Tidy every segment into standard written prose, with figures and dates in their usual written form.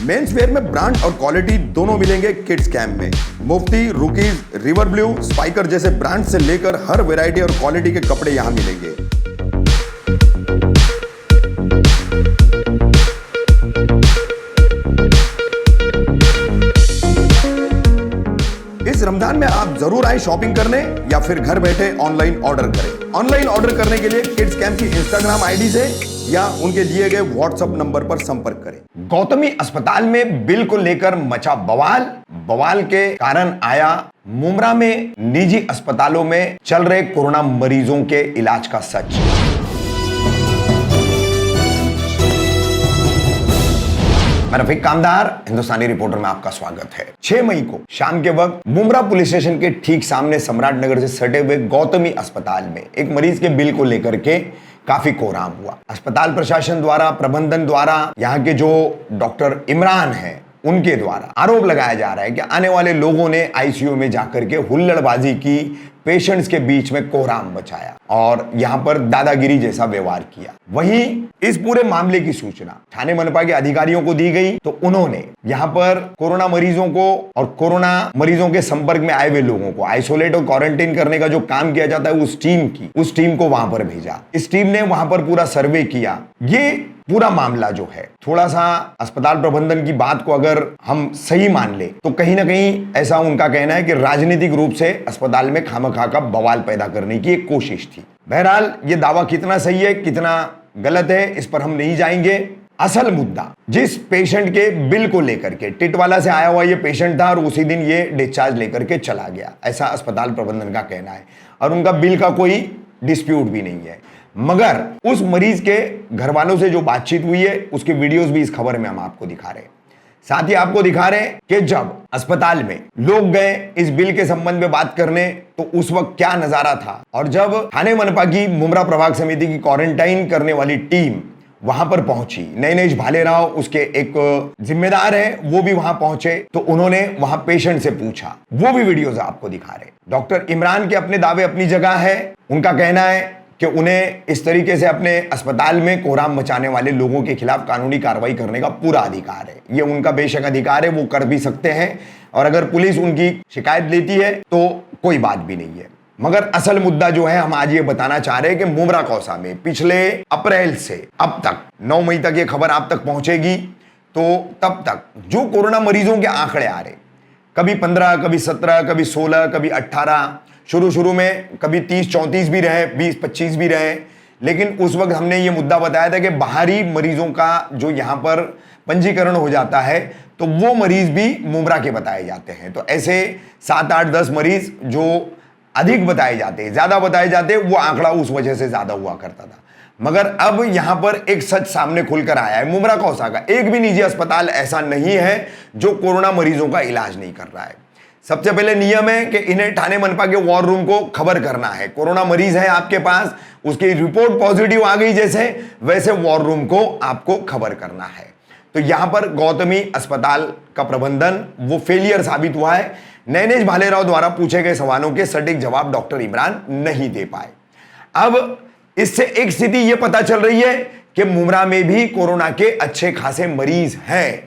Men's wear में brand और quality दोनों मिलेंगे किड्स कैम्प में। मुफ्ती, रुकीज, रिवर ब्लू, स्पाइकर जैसे ब्रांड से लेकर हर वैरायटी और क्वालिटी के कपड़े यहां मिलेंगे। इस रमजान में आप जरूर आए शॉपिंग करने या फिर घर बैठे ऑनलाइन ऑर्डर करें। ऑनलाइन ऑर्डर करने के लिए किड्स कैम्प की इंस्टाग्राम आईडी से या उनके दिए गए व्हाट्सएप नंबर पर संपर्क करें। गौतमी अस्पताल में बिल को लेकर मचा बवाल। बवाल के कारण आया मुमरा में निजी अस्पतालों में चल रहे कोरोना मरीजों के इलाज का सच। मैं रफीक कामदार, हिंदुस्तानी रिपोर्टर में आपका स्वागत है। 6 मई को शाम के वक्त मुमरा पुलिस स्टेशन के ठीक सामने सम्राट नगर से सटे हुए गौतमी अस्पताल में एक मरीज के बिल को लेकर के काफी कोहराम हुआ। अस्पताल प्रशासन द्वारा, प्रबंधन द्वारा, यहाँ के जो डॉक्टर इमरान हैं उनके द्वारा आरोप लगाया जा रहा है कि आने वाले लोगों ने आईसीयू में जाकर के हुल्लड़बाजी की, पेशेंट्स के बीच में कोहराम मचाया और यहां पर दादागिरी जैसा व्यवहार किया। वहीं इस पूरे मामले की सूचना थाने मनपा के अधिकारियों को दी गई तो उन्होंने यहां पर कोरोना मरीजों को और कोरोना मरीजों के संपर्क में आए हुए लोगों को आइसोलेट और क्वारंटाइन करने का जो काम किया जाता है उस टीम को वहां पर भेजा। इस टीम ने वहां पर पूरा सर्वे किया। ये पूरा मामला जो है, थोड़ा सा अस्पताल प्रबंधन की बात को अगर हम सही मान ले तो कहीं ना कहीं ऐसा उनका कहना है कि राजनीतिक रूप से अस्पताल में खामखा का बवाल पैदा करने की एक कोशिश थी। बहरहाल ये दावा कितना सही है, कितना गलत है, इस पर हम नहीं जाएंगे। असल मुद्दा जिस पेशेंट के बिल को लेकर के, टिटवाला से आया हुआ ये पेशेंट था और उसी दिन ये डिस्चार्ज लेकर के चला गया, ऐसा अस्पताल प्रबंधन का कहना है और उनका बिल का कोई डिस्प्यूट भी नहीं है। मगर उस मरीज के घर वालों से जो बातचीत हुई है उसके वीडियोस भी इस खबर में हम आपको दिखा रहे हैं। साथ ही आपको दिखा रहे हैं कि जब अस्पताल में लोग गए इस बिल के संबंध में बात करने तो उस वक्त क्या नजारा था, और जब थाने मनपा की मुमरा प्रभाग समिति की क्वारंटाइन करने वाली टीम वहां पर पहुंची, नैनेश भालेराव उसके एक जिम्मेदार है, वो भी वहां पहुंचे तो उन्होंने वहां पेशेंट से पूछा। वो भी वीडियोस आपको दिखा रहे। डॉक्टर इमरान के अपने दावे अपनी जगह है। उनका कहना है कि उन्हें इस तरीके से अपने अस्पताल में कोहराम मचाने वाले लोगों के खिलाफ कानूनी कार्रवाई करने का पूरा अधिकार है। ये उनका बेशक अधिकार है, वो कर भी सकते हैं और अगर पुलिस उनकी शिकायत लेती है तो कोई बात भी नहीं है। मगर असल मुद्दा जो है, हम आज ये बताना चाह रहे हैं कि मुमरा कौसा में पिछले अप्रैल से अब तक 9 मई तक ये खबर आप तक पहुंचेगी तो तब तक जो कोरोना मरीजों के आंकड़े आ रहे, कभी 15, कभी 17, कभी 16, कभी 18, शुरू में कभी 30-34 भी रहे, 20-25 भी रहे, लेकिन उस वक्त हमने ये मुद्दा बताया था कि बाहरी मरीजों का जो यहाँ पर पंजीकरण हो जाता है तो वो मरीज भी मुमरा के बताए जाते हैं। तो ऐसे 7, 8, 10 मरीज जो अधिक बताए जाते, ज्यादा बताए जाते, वो आंकड़ा उस वजह से ज्यादा हुआ करता था। मगर अब यहां पर एक सच सामने खुलकर आया है। मुमरा कौसा का एक भी निजी अस्पताल ऐसा नहीं है जो कोरोना मरीजों का इलाज नहीं कर रहा है। सबसे पहले नियम है कि इन्हें थाने मनपा के वॉर रूम को खबर करना है। कोरोना मरीज है आपके पास, उसकी रिपोर्ट पॉजिटिव आ गई जैसे वैसे वॉर रूम को आपको खबर करना है। तो यहां पर गौतमी अस्पताल का प्रबंधन वो फेलियर साबित हुआ है। नैनेश भालेराव द्वारा पूछे गए सवालों के सटीक जवाब डॉक्टर इमरान नहीं दे पाए। अब इससे एक स्थिति यह पता चल रही है कि मुमरा में भी कोरोना के अच्छे खासे मरीज हैं।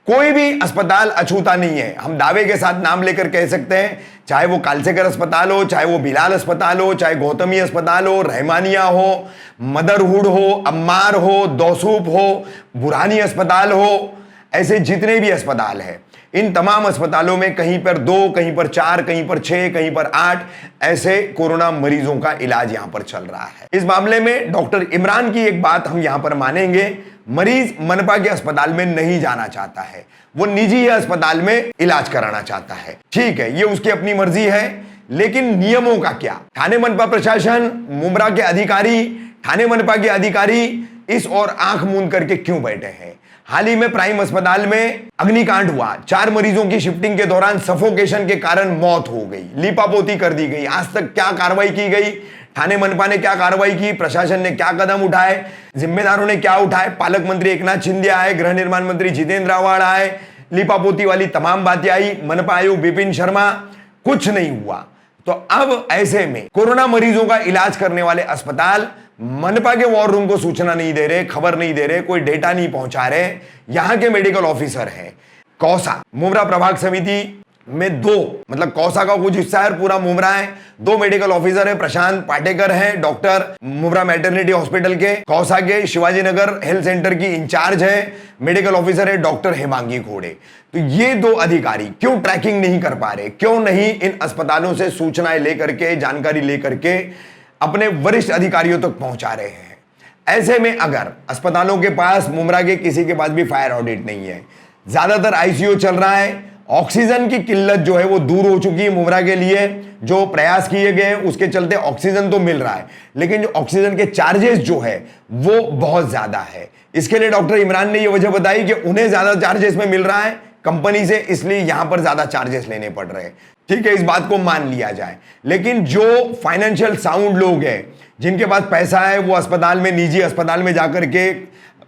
कोई भी अस्पताल अछूता नहीं है। हम दावे के साथ नाम लेकर कह सकते हैं, चाहे वो कालसेकर अस्पताल हो, चाहे वो बिलाल अस्पताल हो, चाहे गौतमी अस्पताल हो, रहमानिया हो, मदरहुड हो, अम्मार हो, दौसूफ हो, बुरहानी अस्पताल हो, ऐसे जितने भी अस्पताल हैं, इन तमाम अस्पतालों में कहीं पर 2, कहीं पर 4, कहीं पर 6, कहीं पर 8 ऐसे कोरोना मरीजों का इलाज यहां पर चल रहा है। इस मामले में डॉक्टर इमरान की एक बात हम यहां पर मानेंगे, मरीज मनपा के अस्पताल में नहीं जाना चाहता है, वो निजी अस्पताल में इलाज कराना चाहता है। ठीक है, ये उसकी अपनी मर्जी है, लेकिन नियमों का क्या? थाने मनपा प्रशासन, मुमरा के अधिकारी, थाने मनपा के अधिकारी इस और आंख मूंद करके क्यों बैठे हैं? हाल ही में प्राइम अस्पताल में अग्निकांड हुआ, 4 मरीजों की शिफ्टिंग के दौरान सफोकेशन के कारण मौत हो गई, लीपापोती कर दी गई। आज तक क्या कार्रवाई की गई? थाने मनपा ने क्या कार्रवाई की? प्रशासन ने क्या कदम उठाए? जिम्मेदारों ने क्या उठाए? पालक मंत्री एकनाथ शिंदे आए, गृह निर्माण मंत्री जितेंद्र आव्हाड आए, लीपापोती वाली तमाम बातें आई, मनपा आयुक्त विपिन शर्मा, कुछ नहीं हुआ। तो अब ऐसे में कोरोना मरीजों का इलाज करने वाले अस्पताल मनपा के वॉर रूम को सूचना नहीं दे रहे, खबर नहीं दे रहे, कोई डेटा नहीं पहुंचा रहे। यहां के मेडिकल ऑफिसर हैं। कौसा मुमरा प्रभाग समिति में दो, मतलब कौसा का कुछ हिस्सा है, पूरा मुमरा है। दो मेडिकल ऑफिसर है, प्रशांत पाटेकर है, डॉक्टर मुमरा मैटरनिटी हॉस्पिटल के कौसा के शिवाजी नगर हेल्थ सेंटर की इंचार्ज है, मेडिकल ऑफिसर है डॉक्टर हेमांगी घोड़े। तो ये दो अधिकारी क्यों ट्रैकिंग नहीं कर पा रहे, क्यों नहीं इन अस्पतालों से सूचनाएं लेकर के, जानकारी लेकर के अपने वरिष्ठ अधिकारियों तक पहुंचा रहे हैं? ऐसे में अगर अस्पतालों के पास, मुमरा के किसी के पास भी फायर ऑडिट नहीं है, ज्यादातर आईसीयू चल रहा है, ऑक्सीजन की किल्लत जो है वो दूर हो चुकी है मुमरा के लिए, जो प्रयास किए गए हैं उसके चलते ऑक्सीजन तो मिल रहा है, लेकिन जो ऑक्सीजन के चार्जेस जो है वो बहुत ज्यादा है। इसके लिए डॉक्टर इमरान ने ये वजह बताई कि उन्हें ज्यादा चार्जेस में मिल रहा है कंपनी से, इसलिए यहां पर ज्यादा चार्जेस लेने पड़ रहे हैं। ठीक है, इस बात को मान लिया जाए, लेकिन जो फाइनेंशियल साउंड लोग हैं, जिनके पास पैसा है, वो अस्पताल में, निजी अस्पताल में जाकर के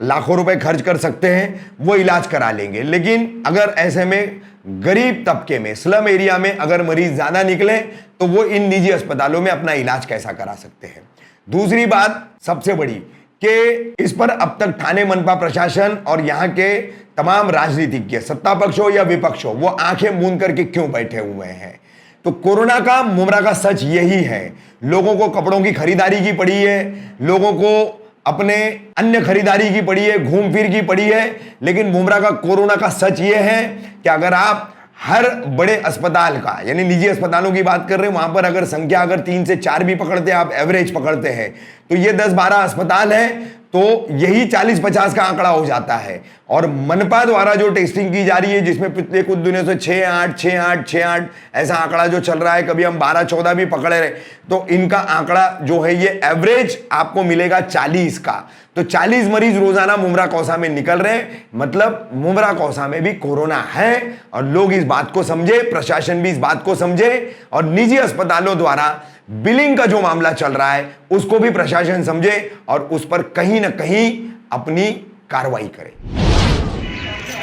लाखों रुपए खर्च कर सकते हैं, वो इलाज करा लेंगे। लेकिन अगर ऐसे में गरीब तबके में, स्लम एरिया में अगर मरीज ज्यादा निकले तो वो इन निजी अस्पतालों में अपना इलाज कैसा करा सकते हैं? दूसरी बात सबसे बड़ी कि इस पर अब तक थाने, मनपा प्रशासन और यहां के तमाम राजनीतिज्ञ, सत्ता पक्ष हो या विपक्ष हो, वो आंखें मूंद करके क्यों बैठे हुए हैं? तो कोरोना का, मुमरा का सच यही है, लोगों को कपड़ों की खरीदारी की पड़ी है, लोगों को अपने अन्य खरीदारी की पड़ी है, घूम फिर की पड़ी है, लेकिन मुमरा का कोरोना का सच ये है कि अगर आप हर बड़े अस्पताल का, यानी निजी अस्पतालों की बात कर रहे हैं, वहां पर अगर संख्या अगर 3 से 4 भी पकड़ते हैं, आप एवरेज पकड़ते हैं, तो ये 10-12 अस्पताल है, तो यही 40-50 का आंकड़ा हो जाता है। और मनपा द्वारा जो टेस्टिंग की जा रही है, जिसमें पिछले कुछ दिनों से 6-8 ऐसा आंकड़ा जो चल रहा है, कभी हम 12-14 भी पकड़े रहे, तो इनका आंकड़ा जो है ये एवरेज आपको मिलेगा 40 का। तो 40 मरीज रोजाना मुमरा कौसा में निकल रहे हैं, मतलब मुमरा कौसा में भी कोरोना है, और लोग इस बात को समझे, प्रशासन भी इस बात को समझे, और निजी अस्पतालों द्वारा बिलिंग का जो मामला चल रहा है उसको भी प्रशासन समझे और उस पर कहीं ना कहीं अपनी कार्रवाई करे।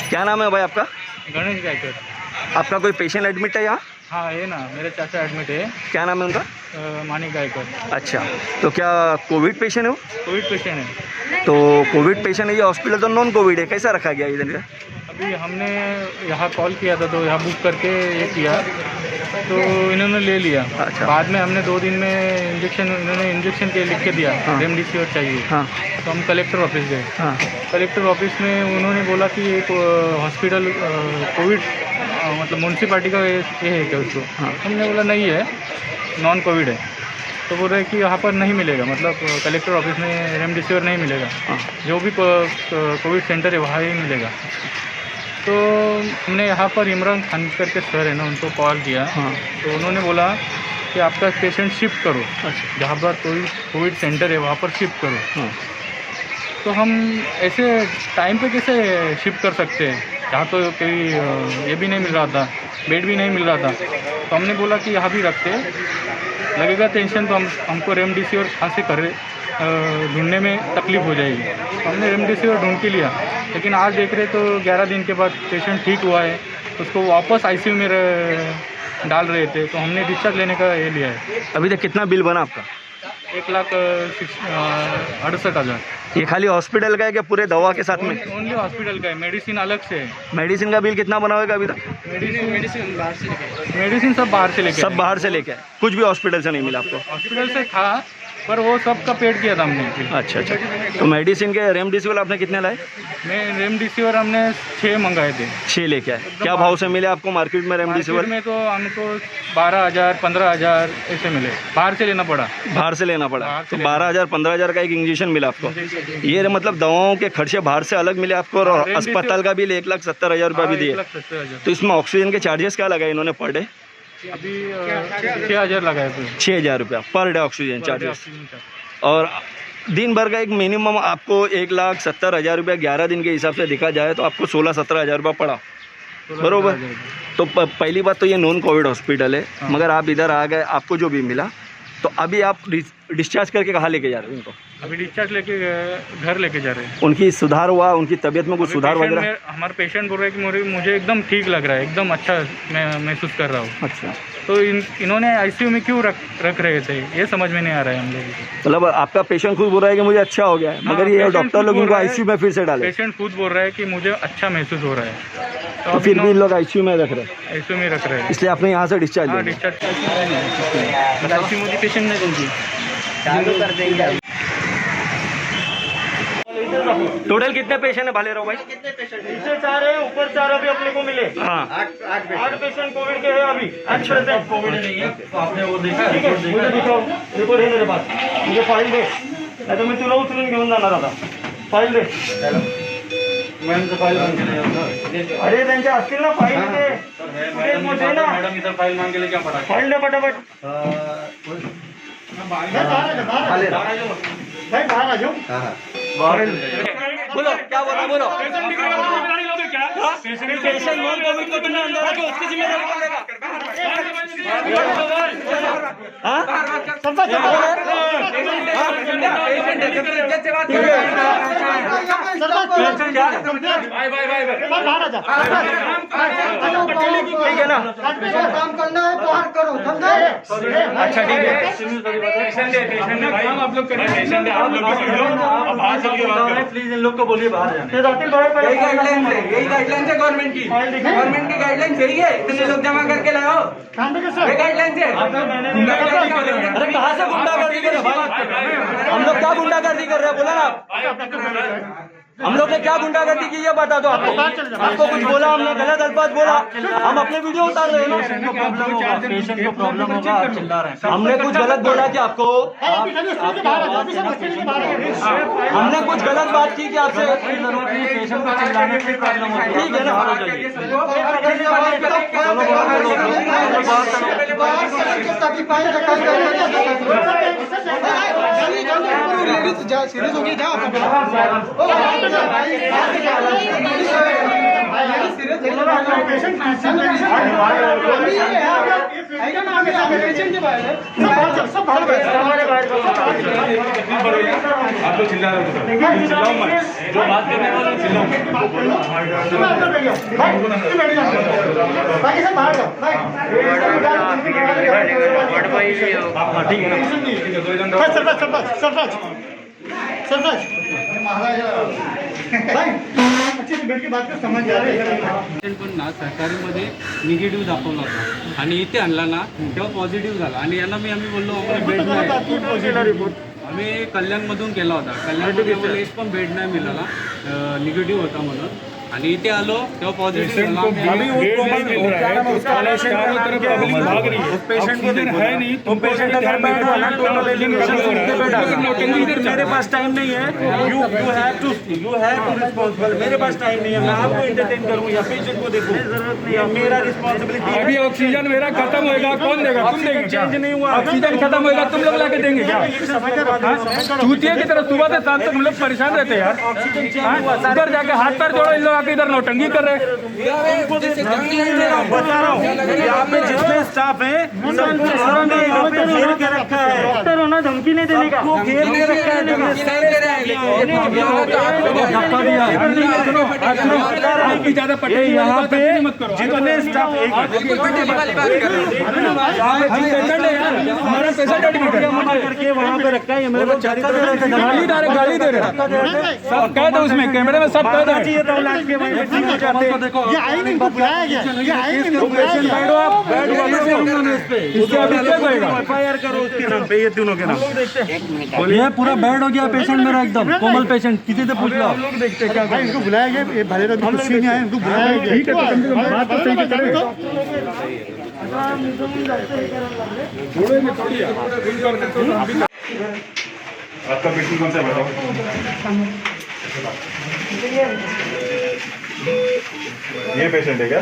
क्या नाम है भाई आपका? गणेश गायकवाड़। आपका कोई पेशेंट एडमिट है यहाँ? हाँ है ना, मेरे चाचा एडमिट है। क्या नाम है उनका? मानिक गायकवाड़। अच्छा, तो क्या कोविड पेशेंट है वो? कोविड पेशेंट है। तो कोविड पेशेंट है, ये हॉस्पिटल तो नॉन कोविड है, कैसा रखा गया इधर? अभी हमने यहाँ कॉल किया था, तो यहाँ बुक करके ये किया, तो इन्होंने ले लिया। अच्छा। बाद में हमने 2 दिन में इन्होंने इंजेक्शन के लिख के दिया, हाँ। रेमडेसिविर चाहिए। हाँ। तो हम कलेक्टर ऑफिस गए। हाँ। कलेक्टर ऑफिस में उन्होंने बोला कि एक हॉस्पिटल कोविड, मतलब म्यूनसिपालिटी का ये है क्या उसको? हाँ। हमने बोला नहीं है, नॉन कोविड है। तो बोल रहे कि यहाँ पर नहीं मिलेगा, मतलब कलेक्टर ऑफिस में रेमडेसिविर नहीं मिलेगा। हाँ। जो भी कोविड सेंटर है वहाँ ही मिलेगा। तो हमने यहाँ पर इमरान खान करके सर है ना, उनको कॉल किया। हाँ। तो उन्होंने बोला कि आपका पेशेंट शिफ्ट करो, अच्छा। जहाँ पर कोई कोविड सेंटर है वहाँ पर शिफ्ट करो। हाँ। तो हम ऐसे टाइम पे कैसे शिफ्ट कर सकते हैं, जहाँ तो कोई ये भी नहीं मिल रहा था, बेड भी नहीं मिल रहा था। तो हमने बोला कि यहाँ भी रखते, लगेगा टेंशन तो हमको रेमडेसिविर कहाँ से करे ढूंढने में तकलीफ हो जाएगी। तो हमने रेमडेसिविर ढूंढ के लिया, लेकिन आज देख रहे तो 11 दिन के बाद पेशेंट ठीक हुआ है, उसको वापस आईसीयू में डाल रहे थे, तो हमने डिस्चार्ज लेने का ये लिया है। अभी तक कितना बिल बना आपका? 1,68,000। ये खाली हॉस्पिटल का है क्या पूरे दवा के साथ में? ओनली हॉस्पिटल का है, मेडिसिन अलग से है। मेडिसिन का बिल कितना बना होगा अभी तक? मेडिसिन सब बाहर से लेके सब बाहर से लेके आए, कुछ भी हॉस्पिटल से नहीं मिला आपको? हॉस्पिटल से था, पर वो सब का पेड किया था हमने। अच्छा अच्छा। तो मेडिसिन के रेमडेसिविर आपने कितने लाए? मैं रेमडेसिविर हमने 6 मंगाए थे। 6 लेके आए। क्या भाव से मिले आपको मार्केट में रेमडेसिविर? में तो हमको 12,000 15,000 ऐसे मिले, बाहर से लेना पड़ा। बाहर से लेना पड़ा, तो 12,000 15,000 का एक इंजेक्शन मिला आपको। ये मतलब दवाओं के खर्चे बाहर से अलग मिले आपको, और अस्पताल का बिल 1,70,000 रुपये भी दिए। 1,70,000। तो इसमें ऑक्सीजन के चार्जेस क्या लगाए इन्होंने पर डे? अभी 6,000 लगाए थे। 6,000 रुपया पर डे ऑक्सीजन चार्जेस। और दिन भर का एक मिनिमम आपको 1,70,000 रुपया 11 दिन के हिसाब से देखा जाए तो आपको 16-17,000 रुपया पड़ा, बरोबर? तो पहली बात तो ये नॉन कोविड हॉस्पिटल है, मगर आप इधर आ गए, आपको जो भी मिला, तो अभी आप डिस्चार्ज करके कहाँ लेके जा रहे हैं उनको? अभी डिस्चार्ज लेके घर लेके जा रहे हैं। उनकी सुधार हुआ, उनकी तबीयत में कुछ सुधार पेशेंट वगैरह? में हमारा पेशेंट बोल रहा है कि मुझे एकदम ठीक लग रहा है, एकदम अच्छा मैं महसूस कर रहा हूँ। अच्छा, तो इन्होंने आईसीयू में क्यों रख रहे थे, ये समझ में नहीं आ रहा है हम लोगों को। मतलब आपका पेशेंट खुद बोल रहा है कि मुझे अच्छा हो गया है, मगर ये डॉक्टर लोग इनको आईसीयू में फिर से डाले। पेशेंट खुद बोल रहा है कि मुझे अच्छा महसूस हो रहा है, तो फिर भी लोग आईसीयू में रख रहे हैं, आईसीयू में रख रहे हैं। इसलिए आपने यहाँ से डिस्चार्ज हाँ, लिया। डिस्चार्ज आईसीयू में पेशेंट नहीं दूँगी, चालू कर देंगे। टोटल कितने पेशेंट है भालेराव भाई? कितने पेशेंट नीचे 4 है, ऊपर 4 अभी अपने को मिले। हाँ, 8 पेशेंट कोविड के हैं अभी। अच्छा, कोविड नहीं है तो आपने वो देखा? ठीक है, मुझे दिखाओ, रिपोर्ट है मेरे पास, मुझे फाइल दे, नहीं तो मैं तुला उचलून घेऊन जाणार आता। फाइल दे। अरे त्यांच्या असतील ना फाइल दे, मोठे ना मॅडम, इधर फाइल मांगेले क्या पड़ा? फाइल दे फटाफट। बाहर आ जाओ। बोलो क्या बोला, बोलो। पेशेंट नॉन कोविड को तुमने अंदर रखा, उसकी जिम्मेदारी कौन लेगा? हाँ? ठीक है ना, काम करना है बाहर करो, समझे? अच्छा ठीक है, आप लोग करें, पेशेंट आप लोग बाहर चल के बात करो। प्लीज इन लोग को बोलिए बाहर जाने। यही गाइडलाइंस है गवर्नमेंट की गाइडलाइंस यही है, इतने लोग जमा करके लाओ, ये गाइडलाइंस है। अरे कहाँ से गुंडागर्दी कर रहे भाई? हम लोग क्या गुंडागर्दी कर रहे हैं, बोला ना आप? हम लोग ने क्या गुंडागर्दी की ये बता दो। आपको कुछ बोला हमने, गलत अल्फाज बोला, हम अपने वीडियो उतार रहे हैं ना। पेशेंट को प्रॉब्लम होगा, आप चिल्ला रहे हैं। हमने कुछ गलत बोला कि आपको, हमने कुछ गलत बात की कि आपसे? पेशेंट को चिल्लाने से प्रॉब्लम होगी। ठीक है ना, सीरियस हो गई, जाओ। पण ना सरकारीमध्ये निगेटिव्ह दाखवला होता आणि इथे आणला ना तेव्हा पॉझिटिव्ह झाला आणि यांना आम्ही बोललो आम्हाला बेड नाही, आम्ही कल्याणमधून केला होता, कल्याणमध्ये एक पण बेड नाही मिळाला, निगेटिव्ह होता म्हणून, आणि इथे आलो तेव्हा पॉझिटिव्ह झाला। मेरे पास टाइम नहीं है, यू हैव टू रिस्पॉन्सिबल। मेरे पास टाइम नहीं है, मैं आपको एंटरटेन करूँ या पेशेंट को देखूँ, जरूरत नहीं है, मेरा रिस्पॉन्सिबिलिटी। अभी ऑक्सीजन मेरा खत्म होएगा, कौन देगा? तुम देंगे? चेंज नहीं हुआ, ऑक्सीजन खत्म होएगा, तुम लोग लाके देंगे क्या? चूतिया की तरह सुबह से शाम तक हम लोग परेशान रहते हैं यार। ऑक्सीजन चेंज हुआ, उधर जाके हाथ पैर जोड़ो, इन लोग आके इधर नौटंकी कर रहे हैं। बता रहा हूँ, यहाँ पे जितने स्टाफ है सबको सामने यहाँ पे घेर के रखा है। डॉक्टर होना धमकी नहीं देने का, घेर के रखा है। आपकी ज्यादा पटेल यहाँ पे जितने स्टाफ हमारा पेशेंट एडमिट है करके वहाँ पे रखा है, ये मेरे को गाली दे रहे सब कह दो, उसमें कैमरे में सब कह दो। ये आएंगे, इनको बुलाया गया, ये आएंगे, इनको बुलाया गया। FIR करो उसके नाम पे, ये तीनों के नाम। ये पूरा बेड हो गया पेशेंट मेरा, एकदम कोमल पेशेंट, किसी से पूछ लो। लोग देखते क्या भाई, इनको बुलाया गया, ये भालेराव जी कुछ नहीं आए, इनको बुलाया गया। ठीक है, तो कम से कम बात तो सही करें। आपका पेशेंट कौन सा है बताओ? ये पेशेंट है क्या?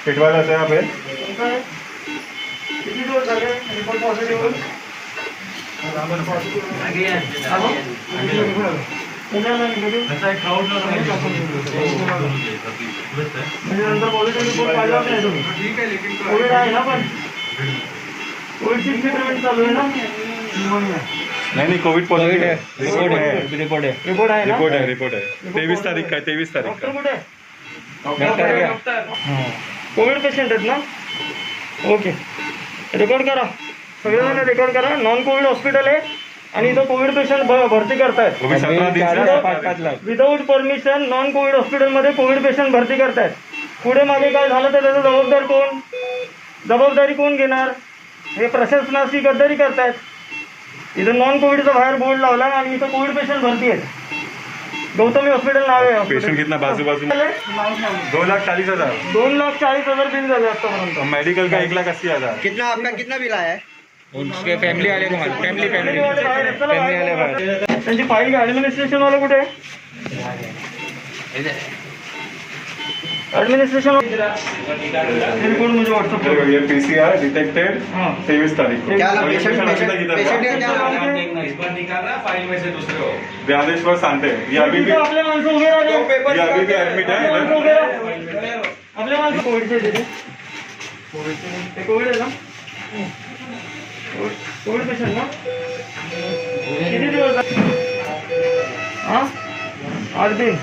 फिट वाला से यहाँ पे? कोविडची ट्रीटमेंट चालू आहे ना. नहीं कोविड पॉजिटिव है रिपोर्ट है रिपोर्ट है ना रिपोर्ट है 23 तारीख का 23 तारीख डॉक्टर का कुठे डॉक्टर क्या? कोविड पेशंट आहेत ना ओके रेकॉर्ड करा सगळेजण रेकॉर्ड करा नॉन कोविड हॉस्पिटल आहे आणि इथं कोविड पेशंट भरती करतायत वो भी 17 दिन से 5 lakh without permission non Covid हॉस्पिटलमध्ये कोविड पेशंट भरती करतायत पुढे मागे काय झालं तर त्याचं जबाबदारी कोण घेणार हे प्रशासनाची गद्दारी करतायत इथं नॉन कोविडचा बाहेर बोर्ड लावला आणि इथं कोविड पेशंट भरती आहेत गौतमी हॉस्पिटल नाव आहे पेशेंट कितना बाजू बाजू में 2,40,000 2,40,000 बिल झाले आतापर्यंत मेडिकल का 1,80,000 कितना आपका कितना बिल आया है उसके फैमिली वाले को फैमिली वाले बाहर त्यांची फाईल ऍडमिनिस्ट्रेशन वाला कुठे आहे ऍडमिनिस्ट्रेशन रिपोर्ट मुझे व्हाट्सअप देखो, ये पीसीआर डिटेक्टेड हाँ 23 तारीख को क्या और ये पेशेंट patient अभी तक इधर था। ज्ञानेश्वर सांते ये अभी भी आपले माणसं उभे राहिले ये अभी भी एडमिट है इधर आपल्या माणसं कोविडचे तिथे ते कोविड आहे ना कोविड पेशंट ना किती दिवस हाँ 8 दिन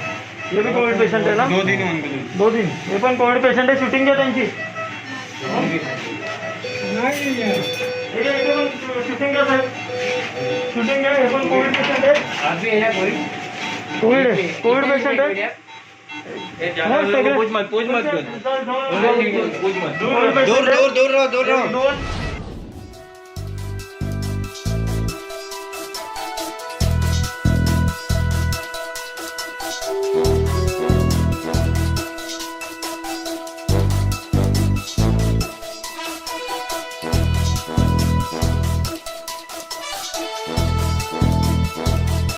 ये भी कोविड पेशंट है ना 2 दिन ये पण कोविड पेशंट आहे शूटिंग घ्या त्यांची शूटिंग घ्या साहेब शूटिंग घ्या हे पण कोविड पेशंट आहे कोविड पेशंट आहे पूछ मत दूर रहो